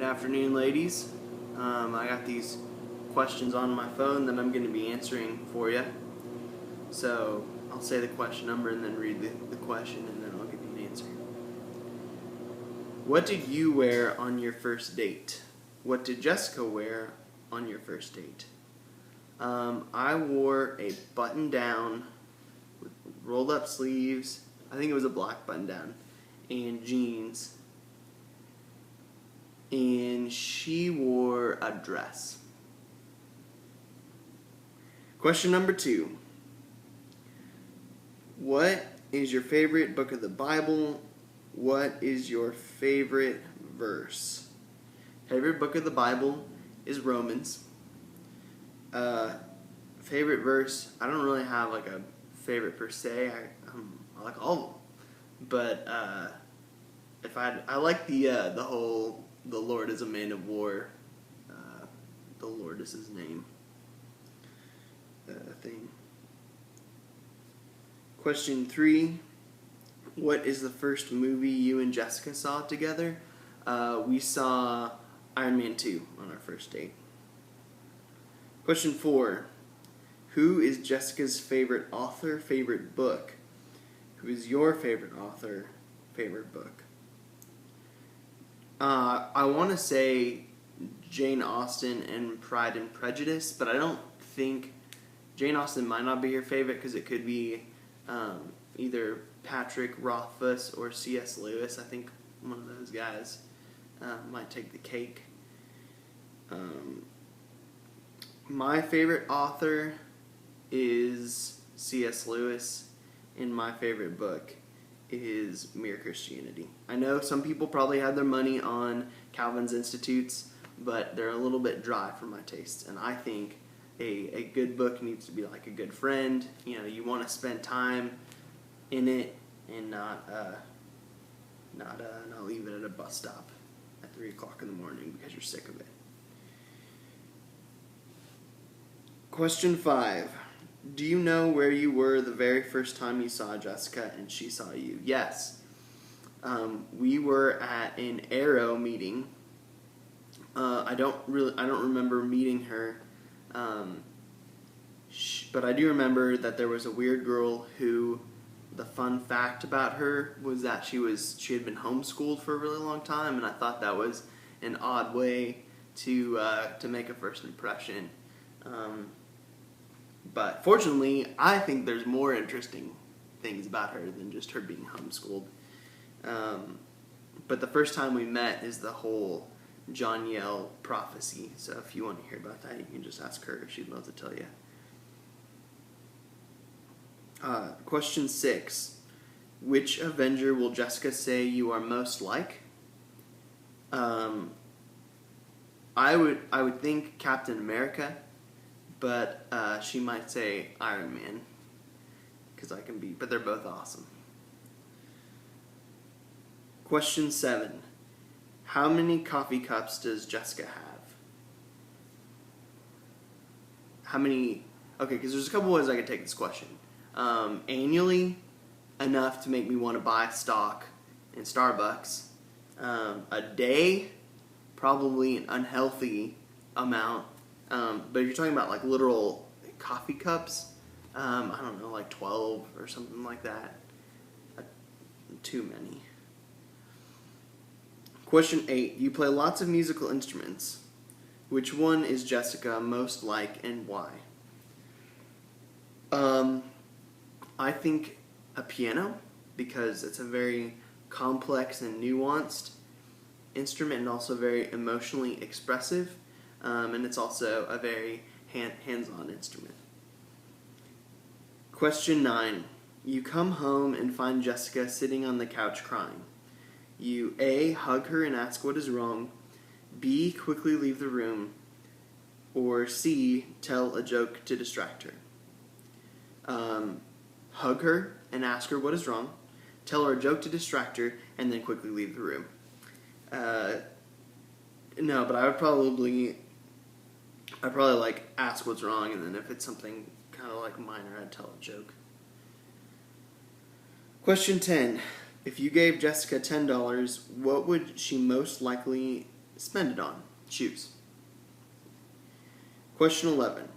Good afternoon, ladies. I got these questions on my phone that I'm going to be answering for you. So I'll say the question number and then read the question and then I'll give you an answer. What did you wear on your first date? What did Jessica wear on your first date? I wore a button down with rolled up sleeves. I think it was a black button down and jeans. And she wore a dress. Question number 2. What is your favorite book of the Bible? What is your favorite verse? Favorite book of the Bible is Romans. Favorite verse, I don't really have like a favorite per se. I like all of them. But if I like the whole "the Lord is a man of war," the Lord is his name thing. Question 3. What is the first movie you and Jessica saw together? We saw Iron Man 2 on our first date. Question 4. Who is Jessica's favorite author, favorite book? Who is your favorite author, favorite book? I want to say Jane Austen and Pride and Prejudice, but I don't think Jane Austen might not be your favorite because it could be either Patrick Rothfuss or C.S. Lewis. I think one of those guys might take the cake. My favorite author is C.S. Lewis, and my favorite book is Mere Christianity. I know some people probably had their money on Calvin's Institutes, but they're a little bit dry for my tastes, and I think a good book needs to be like a good friend. You know, you want to spend time in it and not leave it at a bus stop at 3 o'clock in the morning because you're sick of it. Question 5. Do you know where you were the very first time you saw Jessica and she saw you? Yes. We were at an Arrow meeting. I don't remember meeting her, but I do remember that there was a weird girl who, the fun fact about her was that she had been homeschooled for a really long time, and I thought that was an odd way to make a first impression. But fortunately, I think there's more interesting things about her than just her being homeschooled. But the first time we met is the whole John Yell prophecy. So if you want to hear about that, you can just ask her. She'd love to tell you. Question 6. Which Avenger will Jessica say you are most like? I would think Captain America, but she might say Iron Man, but they're both awesome. Question 7. How many coffee cups does Jessica have? Okay, because there's a couple ways I could take this question. Annually, enough to make me want to buy stock in Starbucks. A day, probably an unhealthy amount. But if you're talking about like literal coffee cups, I don't know, like 12 or something like that. Too many. Question 8. You play lots of musical instruments. Which one is Jessica most like and why? I think a piano, because it's a very complex and nuanced instrument and also very emotionally expressive. And it's also a very hands-on instrument. Question 9. You come home and find Jessica sitting on the couch crying. You A. hug her and ask what is wrong, B. quickly leave the room, or C. tell a joke to distract her. Hug her and ask her what is wrong, tell her a joke to distract her, and then quickly leave the room. No, but I'd probably like ask what's wrong, and then if it's something kind of like minor, I'd tell a joke. Question 10. If you gave Jessica $10, what would she most likely spend it on. Shoes. Question 11.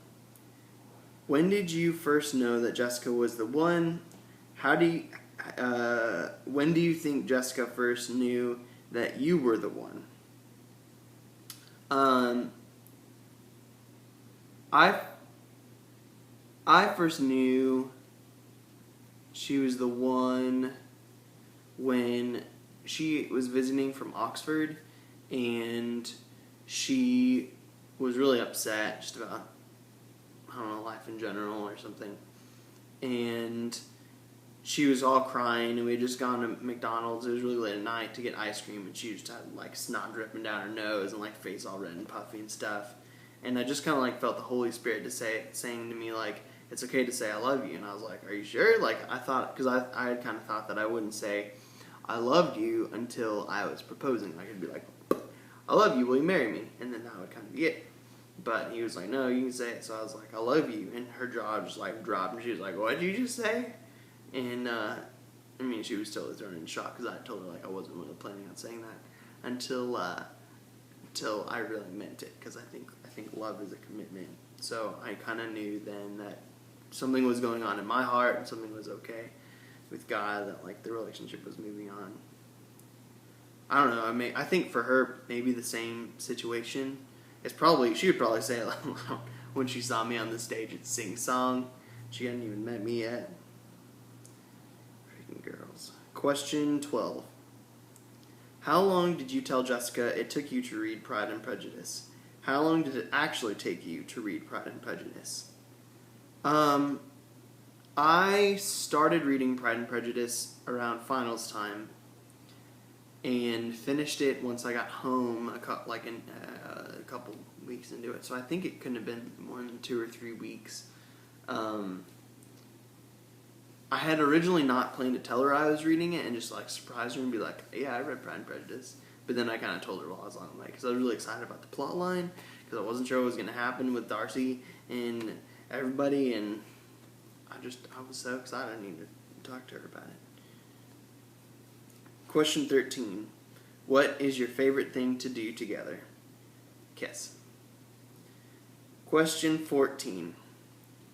When did you first know that Jessica was the one? When do you think Jessica first knew that you were the one? I first knew she was the one when she was visiting from Oxford, and she was really upset just about, I don't know, life in general or something. And she was all crying, and we had just gone to McDonald's. It was really late at night to get ice cream, and she just had like snot dripping down her nose and like face all red and puffy and stuff. And I just kind of like felt the Holy Spirit saying to me like, it's okay to say I love you. And I was like, are you sure? Like I thought, because I had kind of thought that I wouldn't say I loved you until I was proposing. Like I'd be like, I love you, will you marry me? And then that would kind of be it. But he was like, no, you can say it. So I was like, I love you. And her jaw just like dropped, and she was like, what did you just say? And I mean, she was totally thrown in shock, because I told her like I wasn't really planning on saying that until I really meant it, because I think love is a commitment. So I kind of knew then that something was going on in my heart, and something was okay with God, that like the relationship was moving on. I don't know. I think for her, maybe the same situation. She would probably say it when she saw me on the stage at Sing Song. She hadn't even met me yet. Freaking girls. Question 12. How long did you tell Jessica it took you to read Pride and Prejudice? How long did it actually take you to read Pride and Prejudice? I started reading Pride and Prejudice around finals time, and finished it once I got home, a couple weeks into it. So I think it couldn't have been more than 2 or 3 weeks. I had originally not planned to tell her I was reading it and just like surprise her and be like, yeah, I read Pride and Prejudice. But then I kind of told her while I was on the way, because I was really excited about the plot line, because I wasn't sure what was going to happen with Darcy and everybody, and I was so excited I needed to talk to her about it. Question 13. What is your favorite thing to do together? Kiss. Question 14.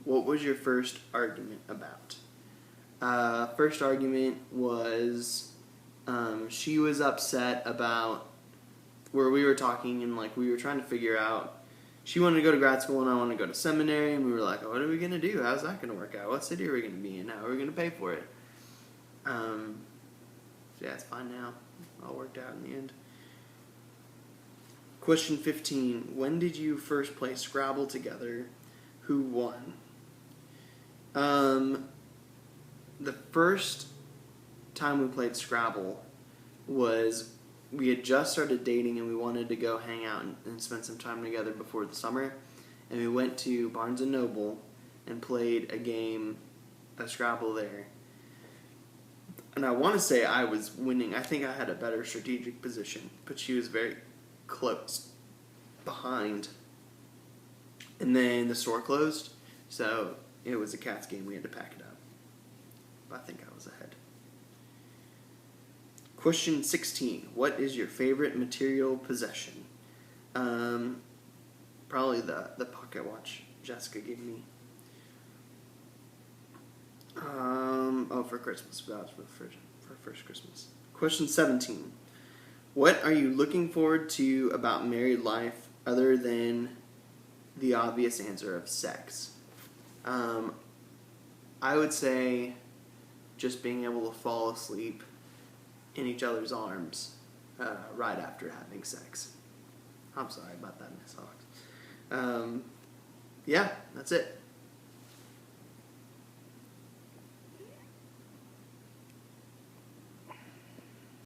What was your first argument about? First argument was she was upset about where we were talking, and like we were trying to figure out, she wanted to go to grad school and I wanted to go to seminary, and we were like, what are we going to do? How's that going to work out? What city are we going to be in? How are we going to pay for it? Yeah, it's fine now. All worked out in the end. Question 15. When did you first play Scrabble together? Who won? The first time we played Scrabble was, we had just started dating and we wanted to go hang out and spend some time together before the summer. And we went to Barnes & Noble and played a game of Scrabble there. And I want to say I was winning. I think I had a better strategic position, but she was very close behind. And then the store closed, so it was a Cats game. We had to pack it up. But I think I was ahead. Question 16. What is your favorite material possession? Probably the pocket watch Jessica gave me. For Christmas. That was for first Christmas. Question 17. What are you looking forward to about married life other than the obvious answer of sex? I would say just being able to fall asleep in each other's arms right after having sex. I'm sorry about that, Miss Hawks. Yeah, that's it.